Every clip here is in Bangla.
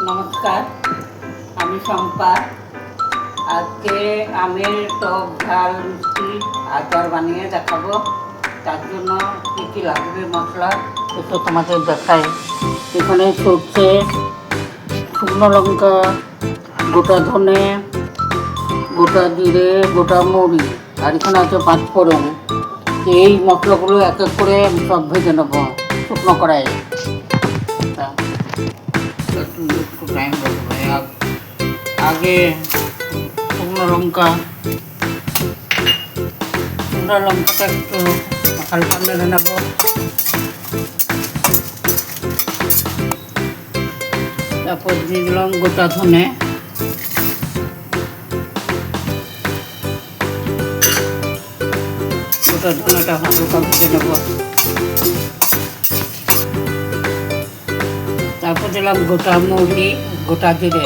নমস্কার, আমি শম্পা। আজকে আমের টক ঝাল মিষ্টি আচার বানিয়ে দেখাবো। তার জন্য কী কী লাগবে মশলা একটু তোমাদের দেখাই। এখানে সরষে, শুকনো লঙ্কা, গোটা ধনে, গোটা জিরে, গোটা মরিচ, আর এখানে আছে পাঁচফোড়ন। এই মশলাগুলো এক এক করে সব ভেজে নেবো শুকনো কড়াইয়ে। একটু টাইম লাগবে। আগে শুকনো লঙ্কাটা একটু হালকা মেরে নেবো। তারপর দিয়ে দিলাম গোটা ধনে, গোটা ধনেটা হালকা ভেজে নেবো। তারপর দিলাম গোটা মৌরি, গোটা জিরে,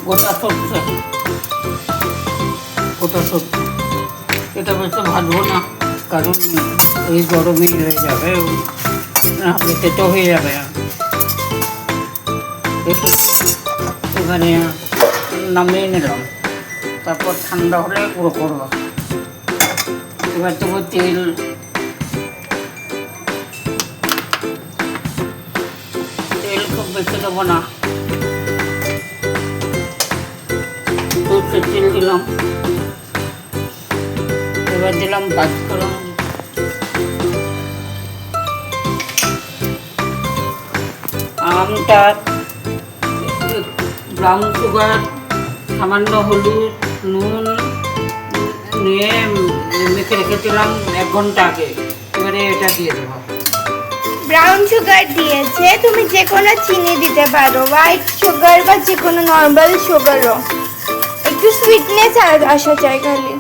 গোটা সরষে, এটা বেশি ভাজবো না, কারণ এই গরমেই হয়ে যাবে, নাহলে তেতো হয়ে যাবে। এবারে নামিয়ে নিলাম, তারপর ঠান্ডা হলে গুঁড়ো করবো। এবার দেবো তেল, খুব বেশি দেবো না, সরষের তেল দিলাম। এবার দিলাম পাঁচফোড়ন, আমটা ব্রাউন সুগার, সামান্য হলুদ, নুন নিয়ে মেখে রেখেছিলাম 1 ঘন্টা আগে। এবারে এটা দিয়ে দেবো। ব্রাউন সুগার দিয়েছে, তুমি যে কোনো চিনি দিতে পারো, হোয়াইট সুগার বা যে কোনো নর্মাল সুগারও। একটু সুইটনেস আসা চাই খালি।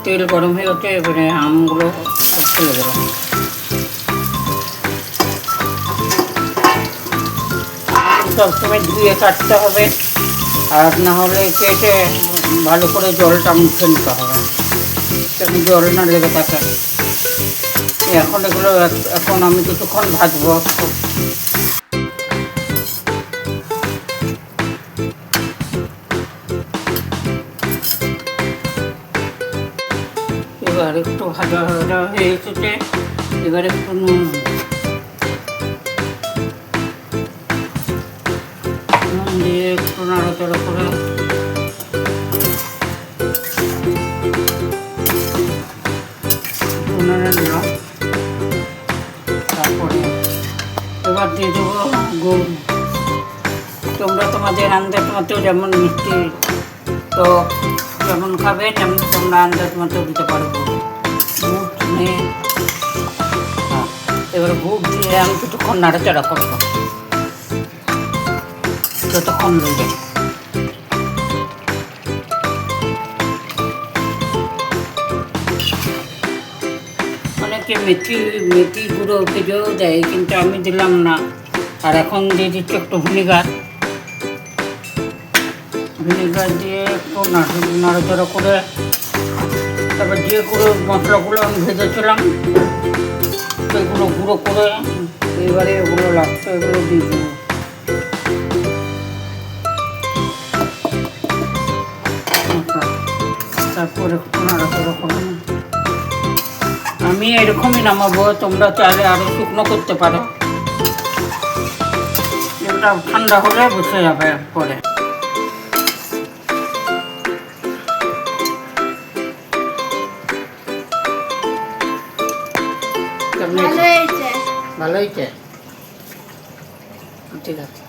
তেল গরম হয়ে গেছে, এবারে আমগুলো সব ফেলে দেবো। সবসময় ধুয়ে কাটতে হবে, আর না হলে কেটে ভালো করে জলটা মুছে নিতে হবে, যেন জল না লেগে থাকে। এখন আমি কিছুক্ষণ ভাজবো। এবার একটু ভাজা হয়ে এসেছে, এবার একটু নুন দিয়ে একটু নাড়াচাড়া করে নিলাম। তারপরে এবার দিয়ে দেবো গুড়। তোমরা তোমাদের আন্দাজ মতো যেমন মিষ্টি তো যেমন খাবে তেমন তোমরা আন্দাজ মতো দিতে পারবো। গুড় নিয়ে এবার গুড় দিয়ে আমি কিছুক্ষণ নাড়াচাড়া করবো যতক্ষণ রয়ে যায়। অনেকে মেথি গুঁড়ো ভেজেও দেয়, কিন্তু আমি দিলাম না। আর এখন দিয়ে দিচ্ছি একটু ভিনেগার দিয়ে একটু নাড়াচাড়া করে, তারপর যে মশলাগুলো আমি ভেজেছিলাম সেগুলো গুঁড়ো করে এবারে এগুলো লাগছে, এগুলো দিয়ে দেবো। তারপর একটু নাড়াচাড়া করে আমি এরকমই নামাবো। তোমরা চাইলে আরও শুকনো করতে পারো, এটা ঠান্ডা হলে বসে যাবে পরে। ভালো হয়েছে, ঠিক আছে।